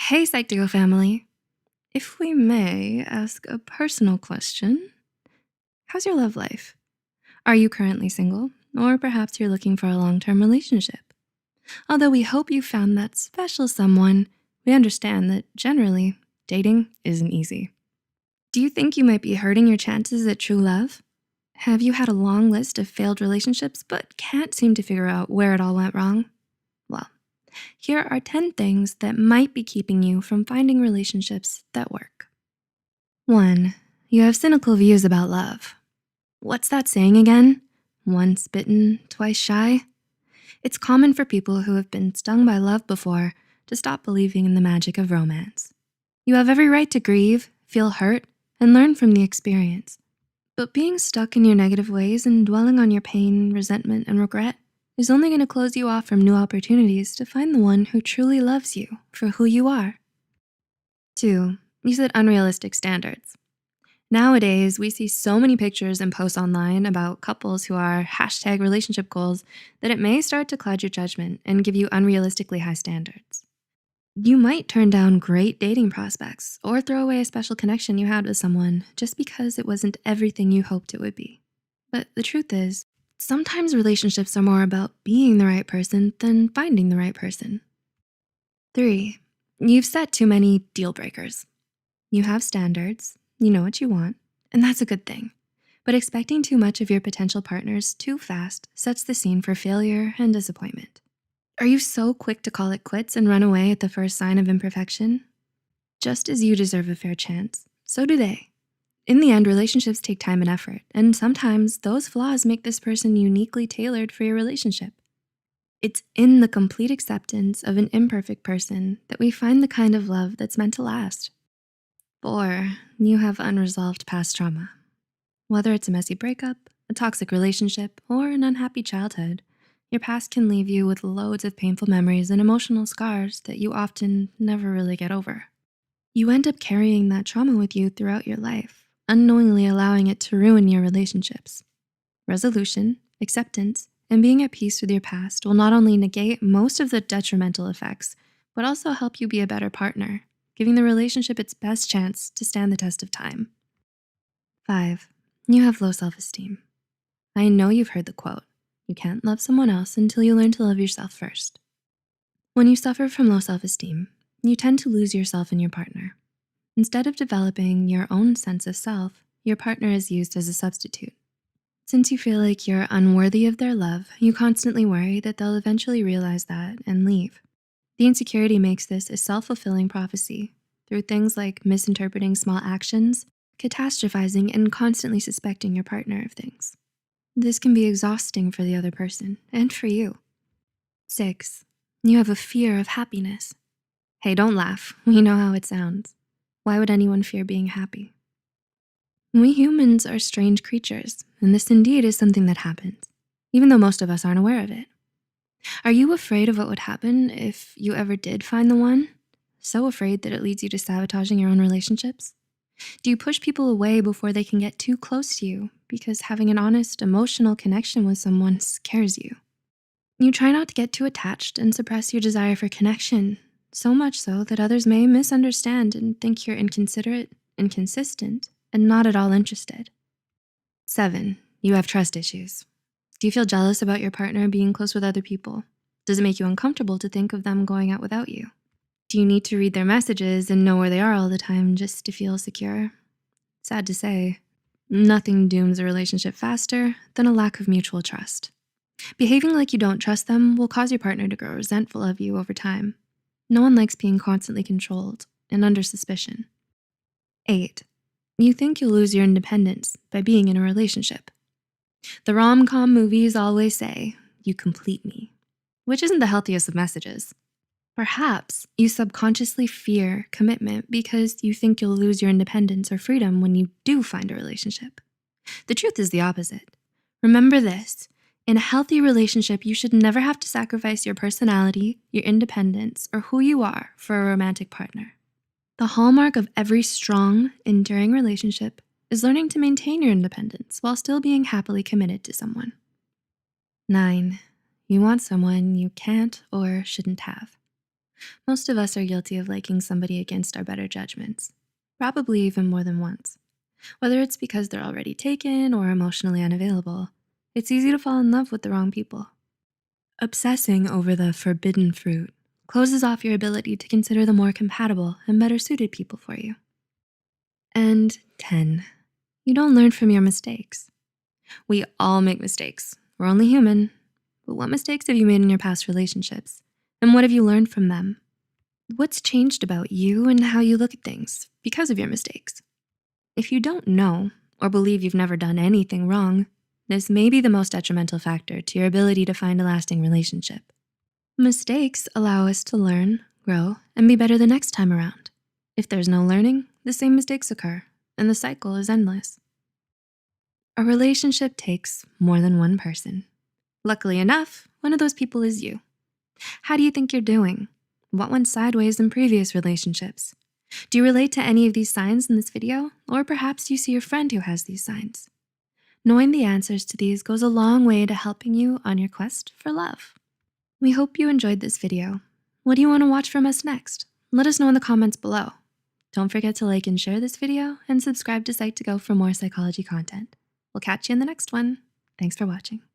Hey, Psych2Go family. If we may ask a personal question, how's your love life? Are you currently single? Or perhaps you're looking for a long-term relationship? Although we hope you found that special someone, we understand that generally, dating isn't easy. Do you think you might be hurting your chances at true love? Have you had a long list of failed relationships but can't seem to figure out where it all went wrong? Well, here are 10 things that might be keeping you from finding relationships that work. 1. You have cynical views about love. What's that saying again? Once bitten, twice shy? It's common for people who have been stung by love before to stop believing in the magic of romance. You have every right to grieve, feel hurt, and learn from the experience. But being stuck in your negative ways and dwelling on your pain, resentment, and regret is only gonna close you off from new opportunities to find the one who truly loves you for who you are. 2. You set unrealistic standards. Nowadays, we see so many pictures and posts online about couples who are #relationship goals that it may start to cloud your judgment and give you unrealistically high standards. You might turn down great dating prospects or throw away a special connection you had with someone just because it wasn't everything you hoped it would be. But the truth is, sometimes relationships are more about being the right person than finding the right person. 3. You've set too many deal breakers. You have standards, you know what you want, and that's a good thing. But expecting too much of your potential partners too fast sets the scene for failure and disappointment. Are you so quick to call it quits and run away at the first sign of imperfection? Just as you deserve a fair chance, so do they. In the end, relationships take time and effort, and sometimes those flaws make this person uniquely tailored for your relationship. It's in the complete acceptance of an imperfect person that we find the kind of love that's meant to last. 4. You have unresolved past trauma. Whether it's a messy breakup, a toxic relationship, or an unhappy childhood, your past can leave you with loads of painful memories and emotional scars that you often never really get over. You end up carrying that trauma with you throughout your life, unknowingly allowing it to ruin your relationships. Resolution, acceptance, and being at peace with your past will not only negate most of the detrimental effects, but also help you be a better partner, giving the relationship its best chance to stand the test of time. 5. You have low self-esteem. I know you've heard the quote, you can't love someone else until you learn to love yourself first. When you suffer from low self-esteem, you tend to lose yourself in your partner. Instead of developing your own sense of self, your partner is used as a substitute. Since you feel like you're unworthy of their love, you constantly worry that they'll eventually realize that and leave. The insecurity makes this a self-fulfilling prophecy through things like misinterpreting small actions, catastrophizing, and constantly suspecting your partner of things. This can be exhausting for the other person and for you. 6. You have a fear of happiness. Hey, don't laugh. We know how it sounds. Why would anyone fear being happy? We humans are strange creatures, and this indeed is something that happens, even though most of us aren't aware of it. Are you afraid of what would happen if you ever did find the one? So afraid that it leads you to sabotaging your own relationships? Do you push people away before they can get too close to you because having an honest, emotional connection with someone scares you? You try not to get too attached and suppress your desire for connection, so much so that others may misunderstand and think you're inconsiderate, inconsistent, and not at all interested. 7. You have trust issues. Do you feel jealous about your partner being close with other people? Does it make you uncomfortable to think of them going out without you? Do you need to read their messages and know where they are all the time just to feel secure? Sad to say, nothing dooms a relationship faster than a lack of mutual trust. Behaving like you don't trust them will cause your partner to grow resentful of you over time. No one likes being constantly controlled and under suspicion. 8. You think you'll lose your independence by being in a relationship. The rom-com movies always say, you complete me, which isn't the healthiest of messages. Perhaps you subconsciously fear commitment because you think you'll lose your independence or freedom when you do find a relationship. The truth is the opposite. Remember this, in a healthy relationship, you should never have to sacrifice your personality, your independence, or who you are for a romantic partner. The hallmark of every strong, enduring relationship is learning to maintain your independence while still being happily committed to someone. 9. You want someone you can't or shouldn't have. Most of us are guilty of liking somebody against our better judgments, probably even more than once. Whether it's because they're already taken or emotionally unavailable, it's easy to fall in love with the wrong people. Obsessing over the forbidden fruit closes off your ability to consider the more compatible and better suited people for you. And 10, you don't learn from your mistakes. We all make mistakes. We're only human. But what mistakes have you made in your past relationships? And what have you learned from them? What's changed about you and how you look at things because of your mistakes? If you don't know or believe you've never done anything wrong, this may be the most detrimental factor to your ability to find a lasting relationship. Mistakes allow us to learn, grow, and be better the next time around. If there's no learning, the same mistakes occur, and the cycle is endless. A relationship takes more than one person. Luckily enough, one of those people is you. How do you think you're doing? What went sideways in previous relationships? Do you relate to any of these signs in this video? Or perhaps you see a friend who has these signs. Knowing the answers to these goes a long way to helping you on your quest for love. We hope you enjoyed this video. What do you want to watch from us next? Let us know in the comments below. Don't forget to like and share this video and subscribe to Psych2Go for more psychology content. We'll catch you in the next one. Thanks for watching.